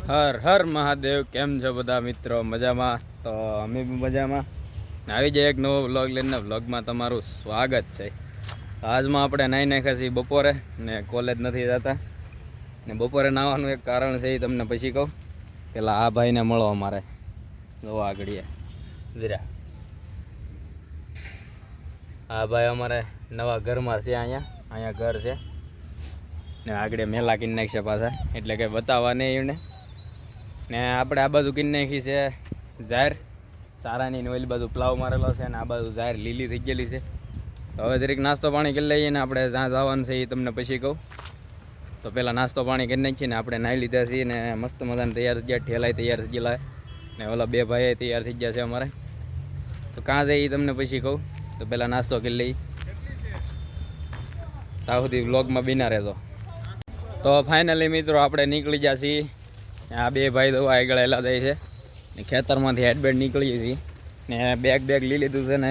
હર હર મહાદેવ. કેમ છો બધા મિત્રો? મજામાં? તો અમે બી મજામાં. આવી જાય એક નવો વ્લોગ લઈને. વ્લોગમાં તમારું સ્વાગત છે. આજમાં આપણે નાહી નાખ્યા છીએ બપોરે ને કોલેજ નથી જતા ને બપોરે નાહવાનું એક કારણ છે એ તમને પછી કહું. પેલા આ ભાઈને મળો અમારે જો આગળીએ જરા. આ ભાઈ અમારે નવા ઘરમાં છે. અહીંયા ઘર છે ને આગળ મેલા કિન નાખશે પાછા, એટલે કે બતાવવા નહીં એમને. ને આપણે આ બાજુ કિન નાખી છે જાહેર સારાની ઓલી બાજુ પ્લાવ મારેલો છે ને આ બાજુ જાહેર લીલી થઈ ગયેલી છે. તો હવે જરીક નાસ્તો પાણી કરી લઈએ ને આપણે જ્યાં જવાનું છે એ તમને પછી કહું. તો પહેલાં નાસ્તો પાણી કરી નાખીએ ને આપણે નાહી લીધા છીએ ને મસ્ત મજાને તૈયાર થઈ ગયા. ઠેલાય તૈયાર થઈ ગયેલા ને ઓલા બે ભાઈ તૈયાર થઈ ગયા છે અમારે. તો કાં જાય એ તમને પછી કહું. તો પહેલાં નાસ્તો કરી લઈએ. ત્યાં સુધી વ્લોગમાં બિના રહેજો. તો ફાઇનલી મિત્રો આપણે નીકળી ગયા છીએ. આ બે ભાઈ તો આગળ એલા જાય છે ને ખેતરમાંથી હેડબેડ નીકળીએ છીએ ને બેગ લઈ લીધું છે ને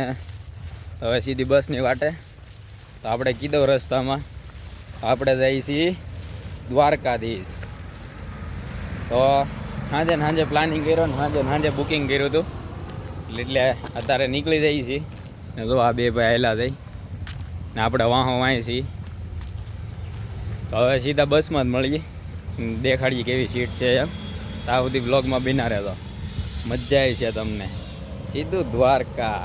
હવે સીધી બસની વાટે. તો આપણે કીધો રસ્તામાં આપણે જઈએ છીએ દ્વારકાધીશ. તો સાંજે પ્લાનિંગ કર્યો ને સાંજે બુકિંગ કર્યું હતું એટલે અત્યારે નીકળી જઈએ છીએ ને જો આ બે ભાઈ આવેલા જાય ને આપણે વાહો વાંચી છીએ. તો હવે સીધા બસમાં જ મળીએ, દેખાડીએ કેવી સીટ છે એમ. ત્યાં સુધી બ્લોગમાં બિના રહેતો, મજા આવી છે તમને. સીધું દ્વારકા.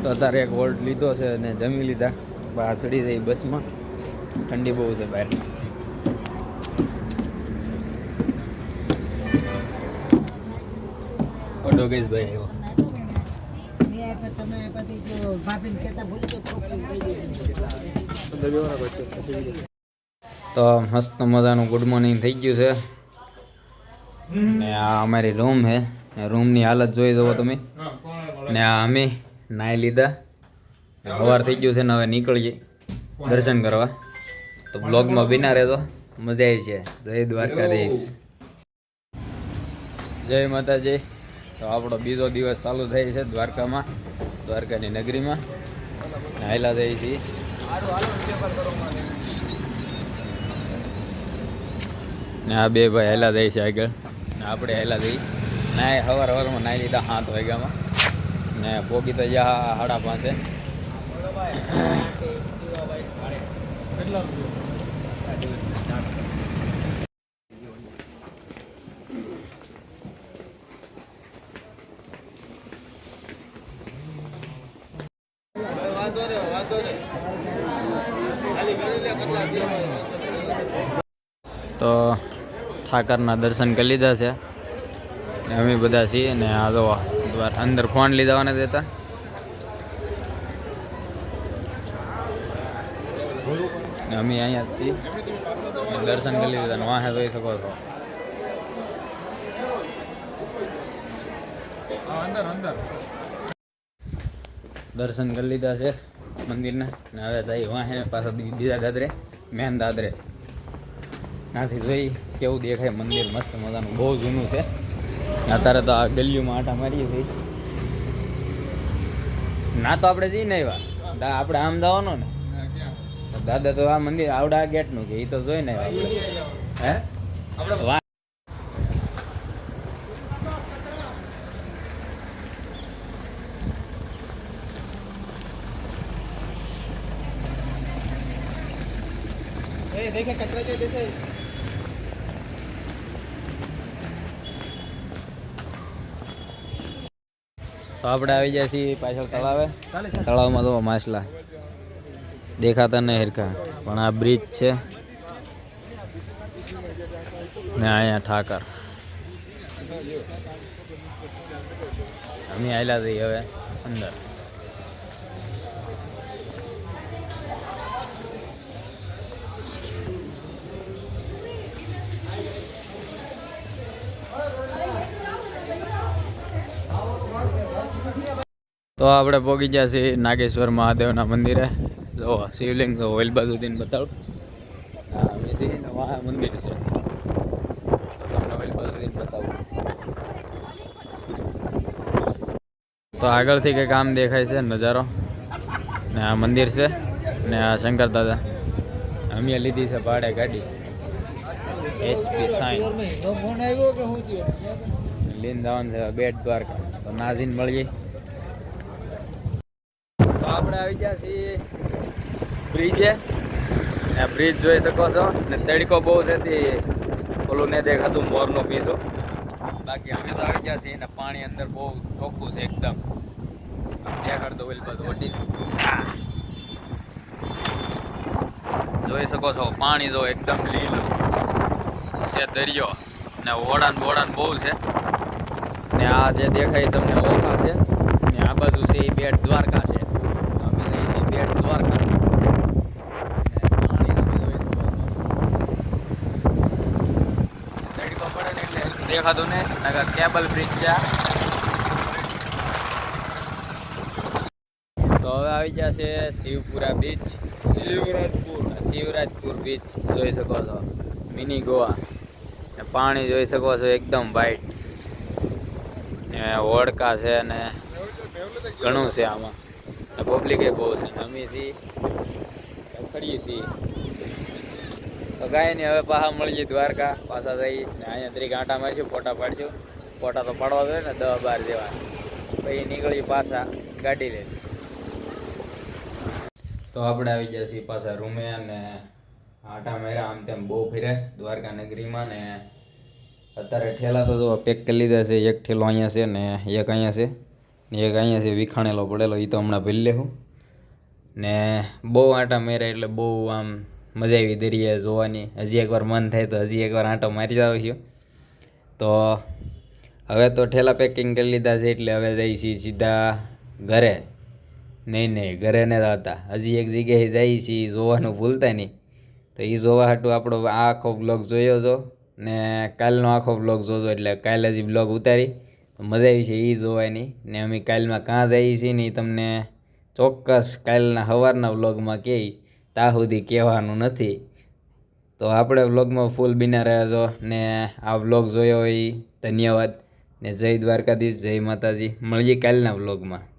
તો અત્યારે એક વોલ્ટ લીધો છે અને જમી લીધા. બહાર ચડી જઈ બસમાં, ઠંડી બહુ છે બહાર. ડોગેશભાઈ આવ્યો. તો મસ્ત મજાનું ગુડ મોર્નિંગ થઈ ગયું છે ને આ અમારી રૂમ છે. રૂમની હાલત જોઈ જવો તમે. ને આ અમે નાહી લીધા, સવાર થઈ ગયું છે ને હવે નીકળીએ દર્શન કરવા. તો બ્લોગમાં બિના રહેતો, મજા આવી છે. જય દ્વારકાધીશ, જય માતાજી. તો આપણો બીજો દિવસ ચાલુ થાય છે દ્વારકામાં, દ્વારકાની નગરીમાં. હાયલા જઈએ છીએ. ને આ બે ભાઈ હાયલા જાય છે આગળ ને આપણે હાયલા જઈએ. ના સવારમાં નાહી લીધા 7 વાગ્યામાં ને પોગી તો જ્યાં 5:30. તો ઠાકરના દર્શન કરી લીધા છે અમે બધા છીએ ને આ જો અંદર ફોન લીધા નથી દેતા. અમે અહીંયા જ છીએ, દર્શન કરી લીધા ને વાહે જોઈ શકો છો. દર્શન કરી લીધા છે મંદિરના ને હવે જઈ વાહે પાછા બીજા દાદરે, મેન દાદરે. ત્યાંથી જોઈ કેવું દેખાય મંદિર. મસ્ત મજાનું, બહુ જૂનું છે. અત્યારે તો આ ગલીઓમાં આટા મારીએ છીએ. ના તો આપણે જઈને આવ્યા, આપણે આમ જવાનું ને દાદા તો આ મંદિર આવડા ગેટનું કે એ તો જોઈને આવ્યા આપણે. હે તો આપણે આવી જાય છીએ પાછળ તળાવે. તળાવમાં તો માછલા દેખાતા નહીં હરખા, પણ આ બ્રિજ છે ને અહીંયા ઠાકર. અમે આવેલા જઈએ હવે અંદર. તો આપણે પહોંચી ગયા છીએ નાગેશ્વર મહાદેવના મંદિરે. જો શિવલિંગ તો ઓઇલ બાજુથી બતાવું. હા મંદિર છે, તો તમને ઓઇલ બાજુથી બતાવું. તો આગળથી કંઈક આમ દેખાય છે નજારો, ને આ મંદિર છે ને આ શંકર દાદા. અમે લીધી છે ભાડે ગાડી HP સાઈન. લઈને જવાનું છે બેટ દ્વારકા. તો નાજીને મળીએ. તો આપણે આવી ગયા છીએ બ્રિજે. આ બ્રિજ જોઈ શકો છો ને તડકો બહુ છે તે ઓલું ને દેખાતું મોરનું પીછું. બાકી અમે તો આવી ગયા છીએ ને પાણી અંદર બહુ ચોખ્ખું છે એકદમ. દેખાડ દો ઓલી બાજુ વટી. જોઈ શકો છો પાણી જો એકદમ લીલું છે, દરિયો ને ઓડાન બોડાન બહુ છે. ને આ જે દેખાય તમને ઓખા છે ને આ બાજુ છે એ બેટ દ્વારકા છે. અમે જઈએ છીએ બેટ દ્વારકા. તડકો પડે ને એટલે દેખાતું ને નગર કેબલ બ્રિજ છે. તો હવે આવી ગયા છે શિવપુરા બીચ. શિવરાજપુર બીચ જોઈ શકો છો, મિની ગોવા. ને પાણી જોઈ શકો છો એકદમ વ્હાઈટ ને ઓળકા છે ને ઘણું છે આમાં. પબ્લિક એ બહુ છે. અમે છીએ ખડીએ છીએ. તો કાંઈ નહીં, હવે પાછા મળીએ દ્વારકા. પાછા જઈ ને અહીંયા તરીકે આંટા મારીશું, ફોટા પાડીશું. ફોટા તો પાડવા જોઈએ ને 10-12 જેવા. પછી નીકળીએ પાછા ગાડી લઈને. તો આપણે આવી ગયા છીએ પાછા રૂમે અને આંટા માર્યા આમ તેમ બહુ ફીરે દ્વારકા નગરીમાં. ને અત્યારે ઠેલા તો પેક કરી લીધા છે. એક ઠેલો અહીંયા છે ને એક અહીંયા છે ને એક અહીંયા છે વિખાણેલો પડેલો. એ તો હમણાં ભરી લેવું. ને બહુ આંટા માર્યા એટલે બહુ આમ મજા આવી દરિયા જોવાની. હજી એકવાર મન થાય તો હજી એકવાર આંટો મારી જાવ છું. તો હવે તો ઠેલા પેકિંગ કરી લીધા છે એટલે હવે જઈએ છીએ સીધા ઘરે. નહીં ઘરે ને હતા, હજી એક જગ્યાએ જઈએ છીએ જોવાનું ભૂલતા નહીં. તો એ જોવા હાટું આપણો આ આખો બ્લોગ જોયો છો ને કાલનો આખો બ્લોગ જોજો. એટલે કાલે હજી બ્લોગ ઉતારી તો મજા આવી છે એ જોવાની. ને અમે કાલમાં કાં જઈએ છીએ ને એ તમને ચોક્કસ કાલના સવારના વ્લોગમાં કહીશ. ત્યાં સુધી કહેવાનું નથી. તો આપણે વ્લોગમાં ફૂલ બિના રહેજો ને આ વ્લોગ જોયો હોય ધન્યવાદ. ને જય દ્વારકાધીશ, જય માતાજી. મળીએ કાલના વ્લોગમાં.